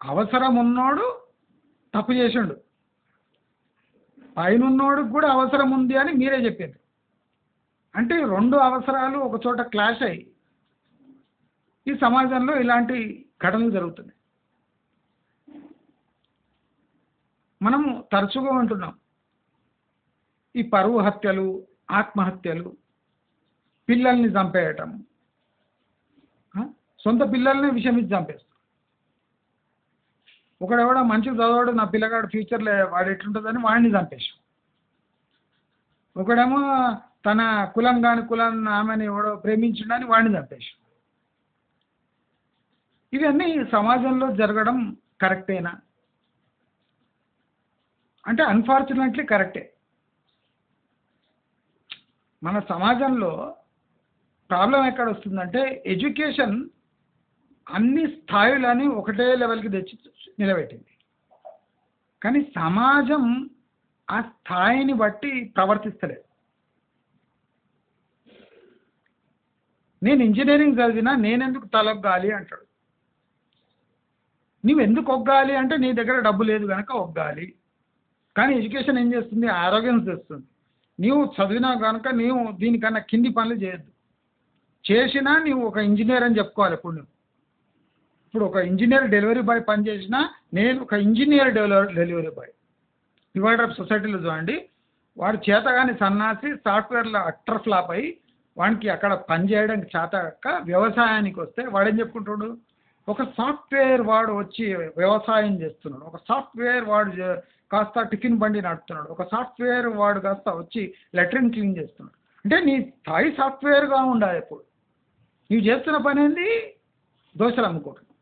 అవసరం ఉన్నోడు తప్పు చేసిండు, పైనున్నోడికి కూడా అవసరం ఉంది అని మీరే చెప్పారు. అంటే 2 అవసరాలు ఒక చోట క్లాష్ అయ్యి ఈ సమాజంలో ఇలాంటి ఘటనలు జరుగుతున్నాయి. మనము తరచుగా ఉంటున్నాం ఈ పరువు హత్యలు, ఆత్మహత్యలు, పిల్లల్ని చంపేయటం, సొంత పిల్లల్ని విషమిచ్చి చంపేస్తాం. ఒకడెవడో మంచిగా చదవాడు, నా పిల్లగాడు ఫ్యూచర్లో వాడు ఎట్లుంటుందని వాడిని చంపేసాం. ఒకడేమో తన కులం కాని ఆమెని ఎవడో ప్రేమించిండని వాడిని చంపేసాం. ఇవన్నీ సమాజంలో జరగడం కరెక్టేనా అంటే అన్ఫార్చునేట్లీ కరెక్టే. మన సమాజంలో ప్రాబ్లం ఎక్కడ వస్తుందంటే ఎడ్యుకేషన్ అన్ని స్థాయిలని ఒకటే లెవెల్కి తెచ్చి నిలబెట్టింది. కానీ సమాజం ఆ స్థాయిని బట్టి ప్రవర్తిస్తలేదు. నేను ఇంజనీరింగ్ చదివినా నేనెందుకు తలొగ్గాలి అంటాడు. నువ్వు ఎందుకు ఒగ్గాలి అంటే నీ దగ్గర డబ్బు లేదు కనుక ఒగ్గాలి. కానీ ఎడ్యుకేషన్ ఏం చేస్తుంది? ఆరోగ్యం తెస్తుంది. నీవు చదివినా కనుక నీవు దీనికన్నా కింది పనులు చేయొద్దు. చేసినా నీవు ఒక ఇంజనీర్ అని చెప్పుకోవాలి. ఇప్పుడు ఒక ఇంజనీర్ డెలివరీ బాయ్ పని చేసినా నేను ఒక ఇంజనీర్ డెలివరీ బాయ్. ఇవాళ రేపు సొసైటీలో చూడండి, వాడు చేతగాని సన్నాసి సాఫ్ట్వేర్లో అట్టర్ ఫ్లాప్ అయ్యి వాడికి అక్కడ పని చేయడానికి చేతక వ్యవసాయానికి వస్తే వాడేం చెప్పుకుంటాడు? ఒక సాఫ్ట్వేర్ వాడు వచ్చి వ్యవసాయం చేస్తున్నాడు, ఒక సాఫ్ట్వేర్ వాడు కాస్త టిఫిన్ బండి నడుపుతున్నాడు, ఒక సాఫ్ట్వేర్ వాడు కాస్త వచ్చి లెట్రిన్ క్లీన్ చేస్తున్నాడు. అంటే నీ స్థాయి సాఫ్ట్వేర్గా ఉండాలి. ఎప్పుడు నువ్వు చేస్తున్న పని ఏంది? దోశలు అమ్ముకుంటున్నావు.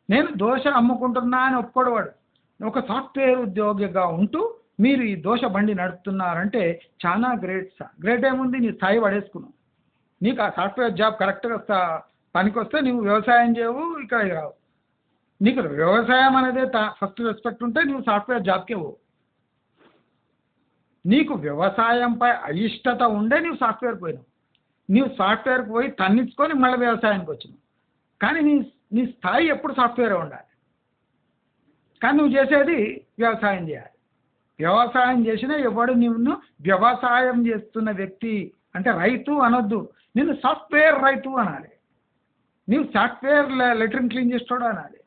నేను దోశ అమ్ముకుంటున్నా అని ఒప్పుకోడవాడు. ఒక సాఫ్ట్వేర్ ఉద్యోగిగా ఉంటూ మీరు ఈ దోశ బండి నడుపుతున్నారంటే చాలా గ్రేట్ సార్. గ్రేట్ ఏముంది? నీ స్థాయి పడేసుకున్నావు. నీకు ఆ సాఫ్ట్వేర్ జాబ్ కరెక్ట్గా పనికి వస్తే నువ్వు వ్యవసాయం చేయవు, ఇక్కడ రావు. నీకు వ్యవసాయం అనేది ఫస్ట్ రెస్పెక్ట్ ఉంటే నువ్వు సాఫ్ట్వేర్ జాబ్కే పోవు. నీకు వ్యవసాయంపై అయిష్టత ఉండే నువ్వు సాఫ్ట్వేర్కి పోయినావు. నువ్వు సాఫ్ట్వేర్కి పోయి తన్నించుకొని మళ్ళీ వ్యవసాయానికి వచ్చినావు. కానీ నీ స్థాయి ఎప్పుడు సాఫ్ట్వేర్ ఉండాలి. కానీ నువ్వు చేసేది వ్యవసాయం చేయాలి. వ్యవసాయం చేసినా ఎవడు నిన్ను వ్యవసాయం చేస్తున్న వ్యక్తి అంటే రైతు అనొద్దు, నేను సాఫ్ట్వేర్ రైతు అనాలి. నీవు సాఫ్ట్వేర్ లెటరింగ్ క్లీన్ చేస్తాడు అనాలి.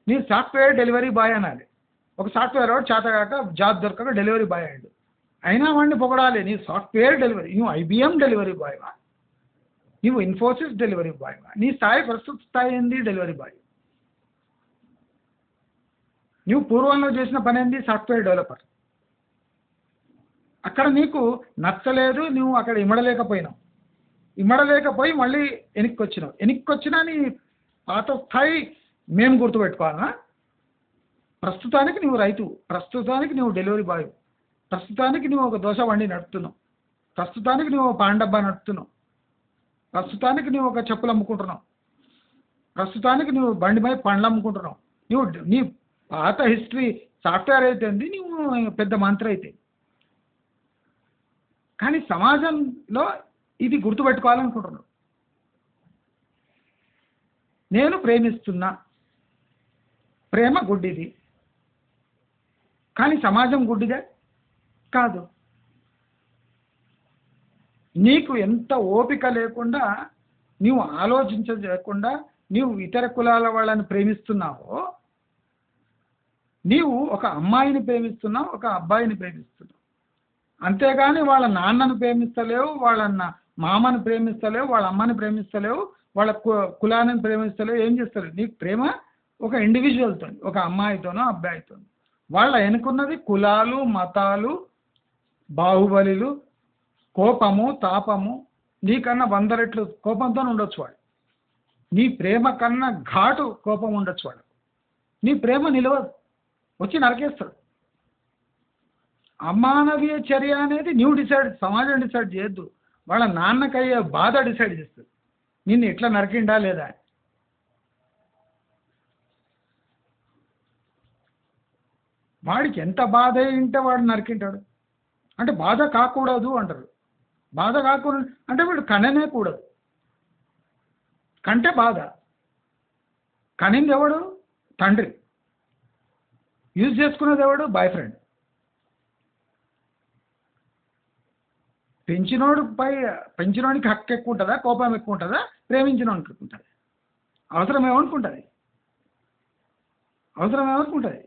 నీవు సాఫ్ట్వేర్ డెలివరీ బాయ్ అనాలి. ఒక సాఫ్ట్వేర్ వాడు చేతగాక జాబ్ దొరకక డెలివరీ బాయ్ అయ్యాడు, అయినా వాడిని పొగడాలి. నీ సాఫ్ట్వేర్ డెలివరీ, నువ్వు ఐబిఎం డెలివరీ బాయ్వా, నువ్వు ఇన్ఫోసిస్ డెలివరీ బాయ్వా, నీ స్థాయి ప్రస్తుత స్థాయి ఏంది? Delivery boy. నువ్వు పూర్వంలో చేసిన పని ఏంది? Software developer. అక్కడ నీకు నచ్చలేదు, నువ్వు అక్కడ ఇమ్మడలేకపోయినావు. ఇమ్మడలేకపోయి మళ్ళీ వెనక్కి వచ్చినావు. వెనక్కి వచ్చినా నీ పాత స్థాయి మేము గుర్తుపెట్టుకోవాలన్నా? ప్రస్తుతానికి నువ్వు రైతు, ప్రస్తుతానికి నువ్వు డెలివరీ బాయ్, ప్రస్తుతానికి నువ్వు ఒక దోశ బండి నడుపుతున్నావు, ప్రస్తుతానికి నువ్వు ఒక పాన్ డబ్బా నడుపుతున్నావు, ప్రస్తుతానికి నువ్వు ఒక చెప్పులు అమ్ముకుంటున్నావు, ప్రస్తుతానికి నువ్వు బండి మీద పండ్లు అమ్ముకుంటున్నావు. నీ పాత హిస్టరీ సాఫ్ట్వేర్ అయితే నువ్వు పెద్ద మంత్రి అయితే. కానీ సమాజంలో ఇది గుర్తుపెట్టుకోవాలనుకుంటున్నావు. నేను ప్రేమిస్తున్నా, ప్రేమ గుడ్డిది. కానీ సమాజం గుడ్డిదే కాదు. నీకు ఎంత ఓపిక లేకుండా, నీవు ఆలోచించకుండా నీవు ఇతర కులాల వాళ్ళని ప్రేమిస్తున్నావో, నీవు ఒక అమ్మాయిని ప్రేమిస్తున్నావు, ఒక అబ్బాయిని ప్రేమిస్తున్నావు. అంతేగాని వాళ్ళ నాన్నను ప్రేమిస్తలేవు, వాళ్ళ మామను ప్రేమిస్తలేవు, వాళ్ళ అమ్మని ప్రేమిస్తలేవు, వాళ్ళ కులాన్ని ప్రేమిస్తలేవు. ఏం చేస్తారు? నీకు ప్రేమ ఒక ఇండివిజువల్తో, ఒక అమ్మాయితోనో అబ్బాయితో. వాళ్ళ వెనుకున్నది కులాలు, మతాలు, బాహుబలిలు, కోపము, తాపము. నీకన్నా 100 రెట్లు కోపంతో ఉండొచ్చు వాడు. నీ ప్రేమ కన్నా ఘాటు కోపం ఉండొచ్చు వాడు. నీ ప్రేమ నిలవదు, వచ్చి నరికేస్తాడు. అమానవీయ చర్య అనేది నువ్వు డిసైడ్, సమాజం డిసైడ్ చేయొద్దు. వాళ్ళ నాన్నకయ్యే బాధ డిసైడ్ చేస్తుంది నిన్ను ఎట్లా నరికిండా లేదా. వాడికి ఎంత బాధ ఉంటే వాడు నరికింటాడు. అంటే బాధ కాకూడదు అంటారు. బాధ కాకూడదు అంటే వీడు కననే కూడదు. కంటే బాధ. కనింది ఎవడు? తండ్రి. యూజ్ చేసుకున్నది ఎవడు? Boy friend. పెంచినోడికి హక్కు ఎక్కువ ఉంటుందా? కోపం ఎక్కువ ఉంటుందా? ప్రేమించినోడికి ఎక్కువ ఉంటుంది. అవసరం ఏమనుకుంటుంది? అవసరం ఏమనుకుంటుంది?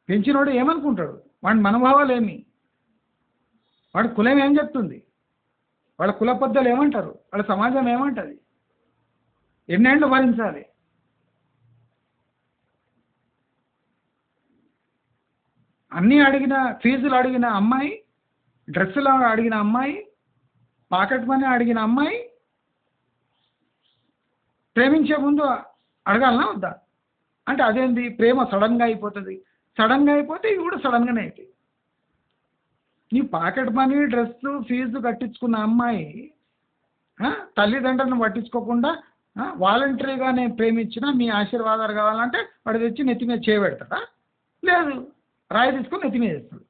పెంచినోడు ఏమనుకుంటాడు? వాడి మనోభావాలు ఏమి? వాడి కులం ఏం చెప్తుంది? వాళ్ళ కుల పెద్దలు ఏమంటారు? వాళ్ళ సమాజం ఏమంటుంది? ఎన్నేళ్ళు భరించాలి? అన్నీ అడిగిన, ఫీజులు అడిగిన అమ్మాయి, డ్రెస్సులు అడిగిన అమ్మాయి, పాకెట్ మనీ అడిగిన అమ్మాయి ప్రేమించే ముందు అడగాలనా వద్దా? అంటే అదేంది ప్రేమ సడన్గా అయిపోతుంది. సడన్గా అయిపోతే ఇవి కూడా సడన్గానే అవుతాయి. నీ పాకెట్ మనీ డ్రెస్సు ఫీజు కట్టించుకున్న అమ్మాయి తల్లిదండ్రులను పట్టించుకోకుండా వాలంటరీగా నేను ప్రేమించిన మీ ఆశీర్వాదాలు కావాలంటే వాడు తెచ్చి నెత్తి మీద చేయబెడతాడా? లేదు, రాయి తీసుకొని నెత్తి మీద వేస్తాడు.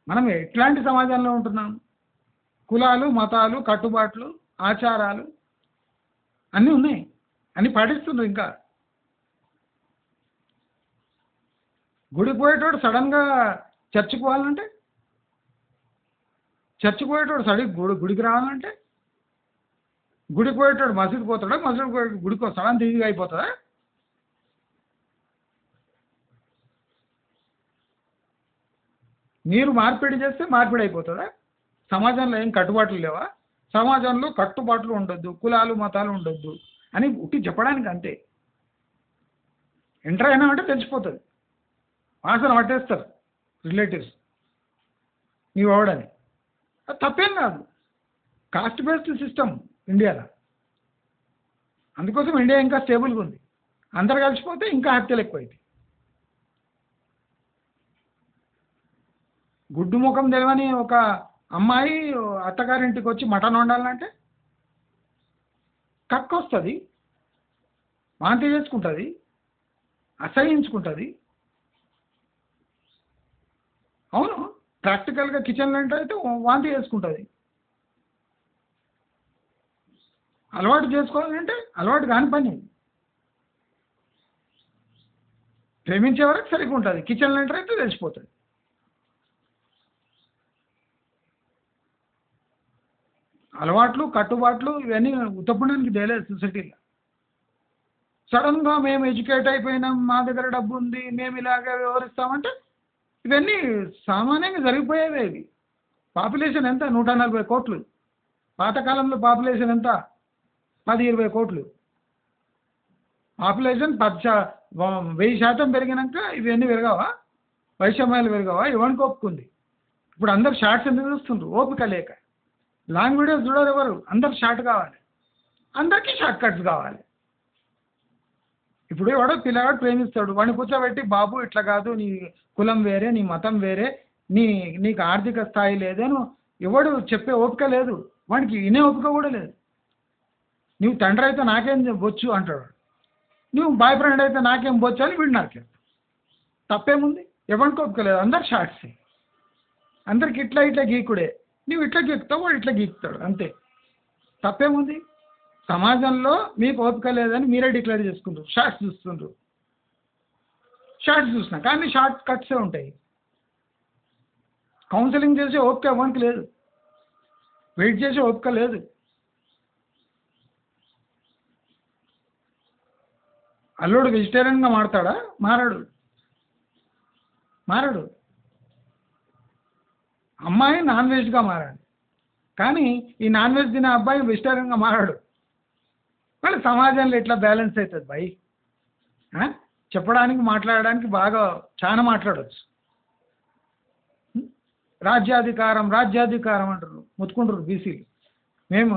మనం ఎట్లాంటి సమాజంలో ఉంటున్నాం? కులాలు, మతాలు, కట్టుబాట్లు, ఆచారాలు అన్నీ ఉన్నాయి, అన్నీ పాటిస్తున్నారు. ఇంకా గుడికి పోయేటోడు సడన్గా చర్చికి పోవాలంటే, చర్చికి పోయేటోడు గుడికి రావాలంటే, గుడికి పోయేటోడు మసీదుకి పోతాడా? మసీదు గుడికి వస్తాడా? అంత ఈజీగా అయిపోతుందా? మీరు మార్పిడి చేస్తే మార్పిడి అయిపోతుందా? సమాజంలో ఏం కట్టుబాట్లు లేవా? సమాజంలో కట్టుబాట్లు ఉండొద్దు, కులాలు మతాలు ఉండొద్దు అని ఉట్టి చెప్పడానికి అంతే. ఎంటర్ అయినా అంటే తెలిసిపోతుంది, వాసన పట్టేస్తారు రిలేటివ్స్ నీ వాడని. అది తప్పేం కాదు, కాస్ట్ బేస్డ్ సిస్టమ్ ఇండియాలో. అందుకోసం ఇండియా ఇంకా స్టేబుల్గా ఉంది. అందరు కలిసిపోతే ఇంకా హత్యలు ఎక్కువైంది. గుడ్డు ముఖం తెలియని ఒక అమ్మాయి అత్తగారింటికి వచ్చి మటన్ వండాలంటే కక్కు వస్తుంది, వాంతి చేసుకుంటుంది, అసహించుకుంటుంది. అవును, ప్రాక్టికల్గా కిచెన్లో అయితే వాంతి చేసుకుంటుంది. అలవాటు చేసుకోవాలంటే అలవాటు కాని పని. ప్రేమించే వరకు సరిగ్గా ఉంటుంది, కిచెన్లో అయితే తెలిసిపోతుంది. అలవాట్లు కట్టుబాట్లు ఇవన్నీ ఉత్తపుణ్యానికి తేలేదు సొసైటీలో. సడన్గా మేము ఎడ్యుకేట్ అయిపోయినాం, మా దగ్గర డబ్బు ఉంది, మేము ఇలాగే వ్యవహరిస్తామంటే ఇవన్నీ సామాన్యంగా జరిగిపోయేవే. ఇవి పాపులేషన్ ఎంత? 140 కోట్లు. పాతకాలంలో పాపులేషన్ ఎంత? 10-20 కోట్లు. పాపులేషన్ 1000% పెరిగినాక ఇవన్నీ పెరగవా? వైషమ్యాలు పెరగవా? ఎవరికి ఒప్పుకుంది? ఇప్పుడు అందరు షార్ట్స్ ఎందుకు చూస్తుండ్రు? ఓపిక లేక. లాంగ్ వీడియోస్ చూడరు ఎవరు, అందరు షార్ట్ కావాలి, అందరికీ షార్ట్ కట్స్ కావాలి. ఇప్పుడు ఎవడో పిల్లగాడు ప్రేమిస్తాడు, వాడిని కూర్చోబెట్టి బాబు ఇట్లా కాదు, నీ కులం వేరే, నీ మతం వేరే, నీకు ఆర్థిక స్థాయి లేదేను ఎవడు చెప్పే ఓపిక లేదు, వాడికి వినే ఓపిక కూడా లేదు. నువ్వు తండ్రి అయితే నాకేం బొచ్చు అంటాడు, నువ్వు బాయ్ ఫ్రెండ్ అయితే నాకేం బొచ్చు అని వీడు నాకే. తప్పేముంది? ఎవరికి ఓపిక లేదు, అందరు షార్ట్సే, అందరికి ఇట్లా ఇట్లా గీకుడే. నువ్వు ఇట్లా గీకుతావు, వాడు ఇట్లా గీకుతాడు, అంతే. తప్పేముంది? సమాజంలో మీకు ఓపిక లేదని మీరే డిక్లేర్ చేసుకుంటారు, షార్ట్స్ చూస్తుండ్రు. షార్ట్స్ చూసినా కానీ షార్ట్ కట్సే ఉంటాయి. కౌన్సిలింగ్ చేసే ఓపిక ఎవరికి లేదు, వెయిట్ చేసే ఓపిక లేదు. అల్లుడు వెజిటేరియన్గా మారతాడా? మారడు. అమ్మాయి నాన్ వెజ్గా మారాలి, కానీ ఈ నాన్ వెజ్ తినే అబ్బాయి వెజిటేరియన్గా మారాడు. మళ్ళీ సమాజంలో ఎట్లా బ్యాలెన్స్ అవుతుంది భయ్? చెప్పడానికి మాట్లాడడానికి బాగా చాలా మాట్లాడవచ్చు. రాజ్యాధికారం అంటారు, ముత్తుకుంటారు బీసీలు. మేము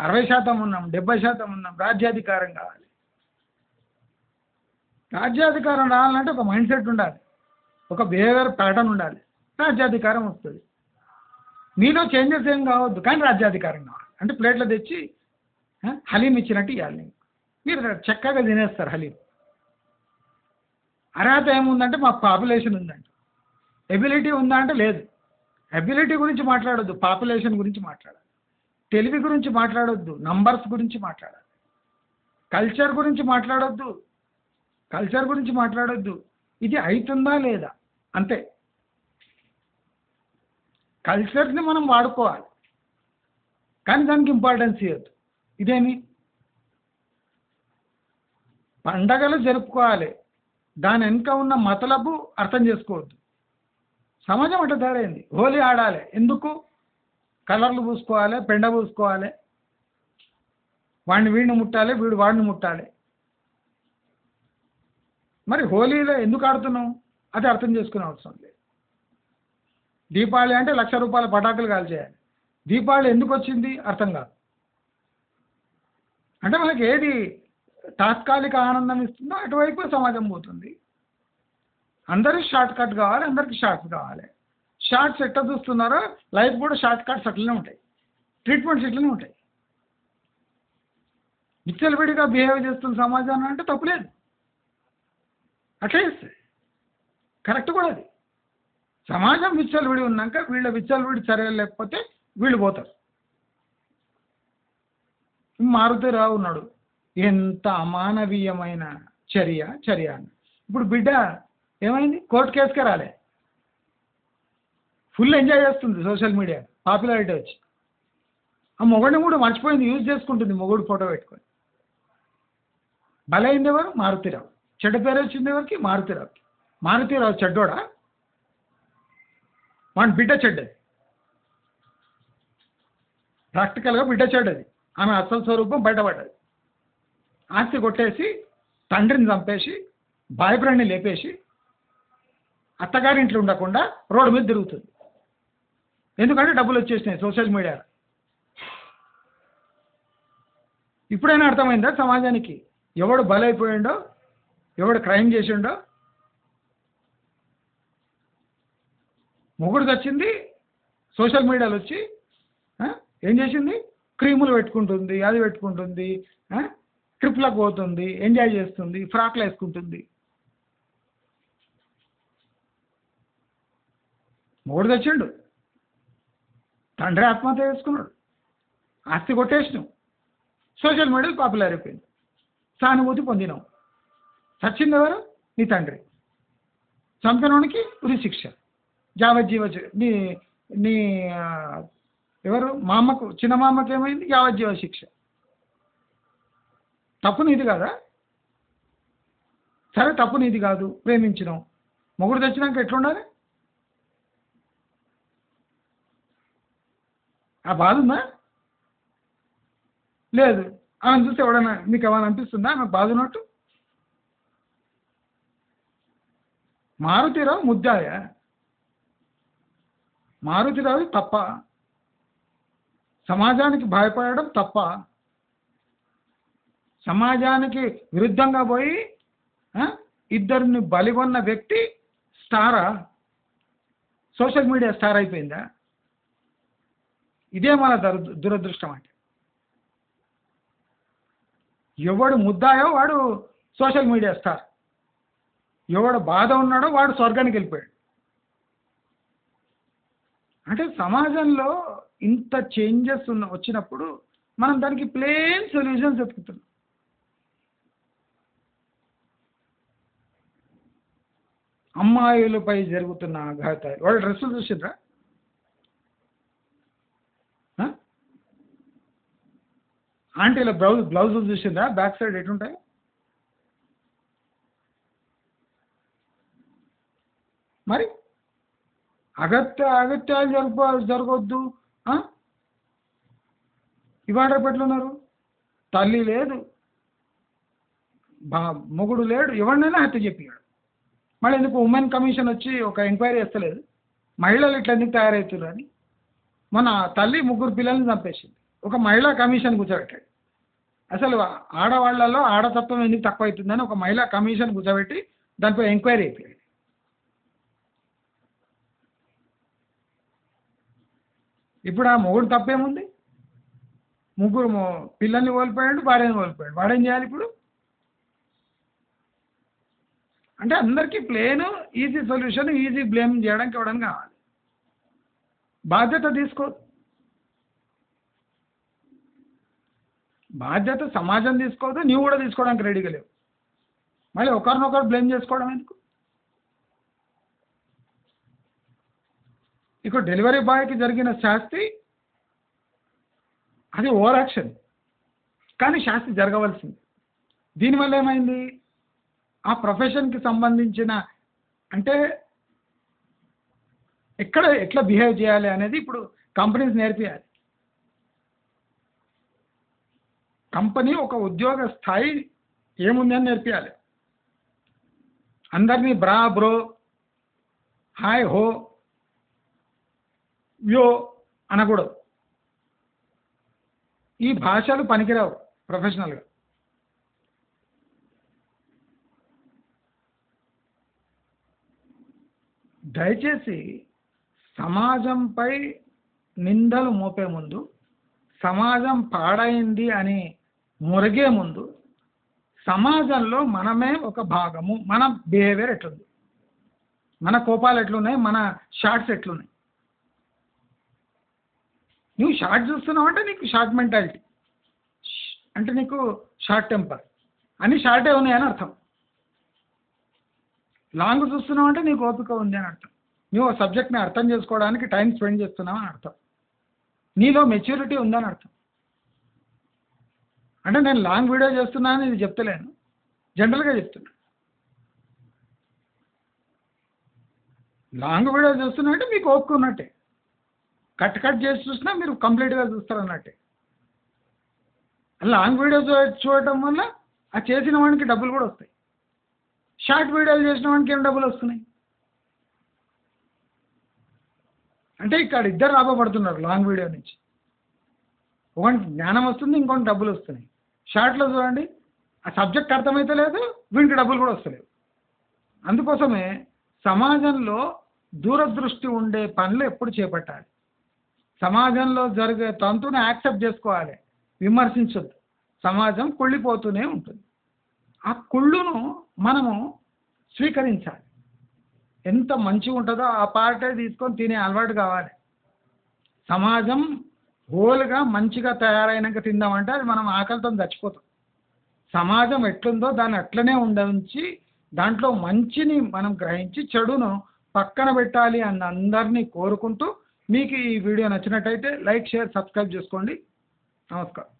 60% ఉన్నాం, 70% ఉన్నాం, రాజ్యాధికారం కావాలి. రాజ్యాధికారం రావాలంటే ఒక మైండ్ సెట్ ఉండాలి, ఒక బిహేవియర్ ప్యాటర్న్ ఉండాలి, రాజ్యాధికారం వస్తుంది. మీలో చేంజెస్ ఏం కావద్దు, కానీ రాజ్యాధికారం కావాలి. అంటే ప్లేట్లో తెచ్చి హలీం ఇచ్చినట్టు ఇవ్వాలి. మీరు చక్కగా తినేస్తారు హలీం. అర్హత ఏముందంటే మాకు పాపులేషన్ ఉందంటే. ఎబిలిటీ ఉందా అంటే లేదు. ఎబిలిటీ గురించి మాట్లాడొద్దు, పాపులేషన్ గురించి మాట్లాడాలి. తెలివి గురించి మాట్లాడొద్దు, నంబర్స్ గురించి మాట్లాడాలి. కల్చర్ గురించి మాట్లాడొద్దు, ఇది అవుతుందా లేదా అంతే. కల్చర్ని మనం వాడుకోవాలి, కానీ దానికి ఇంపార్టెన్స్ ఇవ్వద్దు. ఇదేమి పండగలు జరుపుకోవాలి, దాని వెనుక ఉన్న మతలబు అర్థం చేసుకోవద్దు. సమాజం అట్లా తయారైంది. హోలీ ఆడాలి, ఎందుకు? కలర్లు పూసుకోవాలి, పెండ పూసుకోవాలి, వీడిని ముట్టాలి, వీడు వాడిని ముట్టాలి. మరి హోలీలో ఎందుకు ఆడుతున్నాం? అది అర్థం చేసుకునే అవసరం లేదు. దీపావళి అంటే ₹1,00,000 పటాకులు కాల్చేయాలి. దీపావళి ఎందుకు వచ్చింది అర్థం కాదు. అంటే మనకి ఏది తాత్కాలిక ఆనందం ఇస్తుందో అటువైపు సమాజం పోతుంది. అందరూ షార్ట్ కట్ కావాలి, అందరికి షార్ట్స్ కావాలి. షార్ట్స్ ఎట్లా చూస్తున్నారో లైఫ్ కూడా షార్ట్ కట్స్ అట్లనే ఉంటాయి, ట్రీట్మెంట్స్ ఇట్లనే ఉంటాయి. విచ్చలవిడిగా బిహేవ్ చేస్తున్న సమాజాన్ని అంటే తప్పులేదు, అట్లే చేస్తుంది, కరెక్ట్ కూడా అది. సమాజం విచ్చలవిడి ఉన్నాక వీళ్ళ విచ్చలవిడి చర్యలు లేకపోతే వీళ్ళు పోతారు. మారుతిరావు ఉన్నాడు, ఎంత అమానవీయమైన చర్య అని. ఇప్పుడు బిడ్డ ఏమైంది, కోర్టు కేసుకే రాలే, ఫుల్ ఎంజాయ్ చేస్తుంది సోషల్ మీడియా పాపులారిటీ వచ్చి. ఆ మొగుడిని కూడా మర్చిపోయింది, యూజ్ చేసుకుంటుంది మొగుడు ఫోటో పెట్టుకొని. బలైంది ఎవరు, మారుతిరావు. చెడ్డ పేరు వచ్చింది ఎవరికి, మారుతిరావుకి. మారుతిరావు చెడ్డోడా, వాడి బిడ్డ చెడ్డది, ప్రాక్టికల్గా బిడ్డ చెడ్డది. ఆమె అసలు స్వరూపం బయటపడ్డది. ఆస్తి కొట్టేసి తండ్రిని చంపేసి బాయ్ ఫ్రెండ్ని లేపేసి అత్తగారింట్లో ఉండకుండా రోడ్డు మీద తిరుగుతుంది. ఎందుకంటే డబ్బులు వచ్చేసినాయి సోషల్ మీడియా. ఇప్పుడైనా అర్థమైందా సమాజానికి ఎవడు బలైపోయిండో, ఎవడు క్రైమ్ చేసిండో? మొగుడు వచ్చింది సోషల్ మీడియాలో వచ్చి ఏం చేసింది, క్రీములు పెట్టుకుంటుంది, అది పెట్టుకుంటుంది, ట్రిప్లకు పోతుంది, ఎంజాయ్ చేస్తుంది, ఫ్రాక్లు వేసుకుంటుంది. మొగుడు తెచ్చిండు, తండ్రి ఆత్మహత్య చేసుకున్నాడు, ఆస్తి కొట్టేసినాం, సోషల్ మీడియాలో పాపులర్ అయిపోయింది, సానుభూతి పొందినాం. చచ్చింది ఎవరు, నీ తండ్రి. చంపినోనికి ఉరి శిక్ష, యావజ్జీవ నీ నీ ఎవరు మా అమ్మకు, చిన్న మా అమ్మకి ఏమైంది, యావజ్జీవ శిక్ష. తప్పు నీది కాదా? సరే తప్పు నీది కాదు, ప్రేమించినాం, మొగుడు తెచ్చినాక ఎట్లుండాలి? ఆ బాధ ఉందా? లేదు. ఆమెను చూస్తే ఎవడన్నా మీకు ఏమైనా అనిపిస్తుందా ఆమెకు బాధ ఉన్నట్టు? మారుతిరావు ముద్దాయ, మారుతిరావు తప్ప, సమాజానికి భయపడడం తప్ప, సమాజానికి విరుద్ధంగా పోయి ఇద్దరిని బలిగొన్న వ్యక్తి స్టారా, సోషల్ మీడియా స్టార్ అయిపోయిందా? ఇదే మన దురదృష్టం. అంటే ఎవడు ముద్దాయో వాడు సోషల్ మీడియా స్టార్, ఎవడు బాధ ఉన్నాడో వాడు స్వర్గానికి వెళ్ళిపోయాడు. అంటే సమాజంలో ఇంత చేంజెస్ వచ్చినప్పుడు మనం దానికి ప్లేన్ సొల్యూషన్స్ వెతుకుతున్నాం. అమ్మాయిలపై జరుగుతున్న ఆఘాతాలు, వాళ్ళ డ్రెస్సులు చూసిండ్రా? ఆంటీల బ్లౌజులు చూసిండ్రా? బ్యాక్ సైడ్ ఎటుంటాయి? మరి అగత్యాలు జరగొద్దు. ఇవాళ ఎట్లున్నారు, తల్లి లేదు, మొగుడు లేడు, ఎవరినైనా హత్య చెప్పాడు. మళ్ళీ ఎందుకు ఉమెన్ కమిషన్ వచ్చి ఒక ఎంక్వైరీ చేస్తలేదు, మహిళలు ఇట్లా ఎందుకు తయారవుతున్నారు అని? మన తల్లి 3 పిల్లల్ని చంపేసింది, ఒక మహిళా కమిషన్ కూర్చోబెట్టాడు. అసలు ఆడవాళ్లలో ఆడతత్వం ఎందుకు తక్కువ అవుతుందని ఒక మహిళా కమిషన్ కూర్చోబెట్టి దానిపై ఎంక్వైరీ అయిపోయాడు. ఇప్పుడు ఆ మొగుడు తప్పేముంది? 3 పిల్లల్ని కోల్పోయాడు, భార్యను కోల్పోయాడు, వాడేం చేయాలి ఇప్పుడు? అంటే అందరికీ plain easy solution, easy blame చేయడానికి ఇవ్వడానికి కావాలి. బాధ్యత తీసుకో, బాధ్యత సమాజం తీసుకోదు, నీవు కూడా తీసుకోవడానికి రెడీగా లేవు. మళ్ళీ ఒకరినొకరు బ్లేమ్ చేసుకోవడం ఎందుకు? ఇక డెలివరీ బాయ్కి జరిగిన శాస్తి అది ఓవర్ యాక్షన్, కానీ శాస్తి జరగవలసింది. దీనివల్ల ఏమైంది, ఆ ప్రొఫెషన్కి సంబంధించిన అంటే ఎట్లా బిహేవ్ చేయాలి అనేది ఇప్పుడు కంపెనీస్ నేర్పియాలి. కంపెనీ ఒక ఉద్యోగ స్థాయి ఏముంది అని నేర్పియాలి. అందరినీ బ్రా, బ్రో, హాయ్, హో, యో అనకూడదు. ఈ భాషలు పనికిరావు ప్రొఫెషనల్గా. దయచేసి సమాజంపై నిందలు మోపే ముందు, సమాజం పాడైంది అని మురిగే ముందు, సమాజంలో మనమే ఒక భాగము, మన బిహేవియర్ ఎట్లుంది, మన కోపాలు ఎట్లున్నాయి, మన షార్ట్స్ ఎట్లున్నాయి. నువ్వు షార్ట్ చూస్తున్నావు అంటే నీకు షార్ట్ మెంటాలిటీ, అంటే నీకు షార్ట్ టెంపర్, అన్ని షార్టే ఉన్నాయని అర్థం. లాంగ్ చూస్తున్నావు అంటే నీకు ఓపిక ఉంది అని అర్థం. నువ్వు సబ్జెక్ట్ని అర్థం చేసుకోవడానికి టైం స్పెండ్ చేస్తున్నావు అని అర్థం. నీలో మెచ్యూరిటీ ఉందని అర్థం. అంటే నేను లాంగ్ వీడియో చేస్తున్నాను ఇది చెప్తలేను, జనరల్గా చెప్తున్నా. లాంగ్ వీడియో చూస్తున్నా అంటే మీకు ఓపిక ఉన్నట్టే. కట్ చేసి చూసినా మీరు కంప్లీట్గా చూస్తారు అన్నట్టే. లాంగ్ వీడియో చూడటం వల్ల ఆ చేసిన వాడికి డబ్బులు కూడా వస్తాయి. షార్ట్ వీడియోలు చేసిన వాడికి ఏం డబ్బులు వస్తున్నాయి అంటే ఇక్కడ ఇద్దరు లాభపడుతున్నారు లాంగ్ వీడియో నుంచి. ఒకటి జ్ఞానం వస్తుంది, ఇంకొకటి డబ్బులు వస్తున్నాయి. షార్ట్లో చూడండి, ఆ సబ్జెక్ట్ అర్థమైతే లేదు, వీనికి డబ్బులు కూడా వస్తలేవు. అందుకోసమే సమాజంలో దూరదృష్టి ఉండే పనులు ఎప్పుడు చేపట్టాలి. సమాజంలో జరిగే తంతుని యాక్సెప్ట్ చేసుకోవాలి, విమర్శించొద్దు. సమాజం కుళ్ళిపోతూనే ఉంటుంది. ఆ కుళ్ళును మనము స్వీకరించాలి. ఎంత మంచిగా ఉంటుందో ఆ పార్టే తీసుకొని తినే అలవాటు కావాలి. సమాజం హోల్గా మంచిగా తయారైనాక తిందామంటే అది మనం ఆకలితో చచ్చిపోతాం. సమాజం ఎట్లుందో దాన్ని అట్లనే ఉంచి దాంట్లో మంచిని మనం గ్రహించి చెడును పక్కన పెట్టాలి అని అందరినీ కోరుకుంటూ, మీకు ఈ వీడియో నచ్చినట్టయితే లైక్, షేర్, సబ్స్క్రైబ్ చేసుకోండి. నమస్కారం.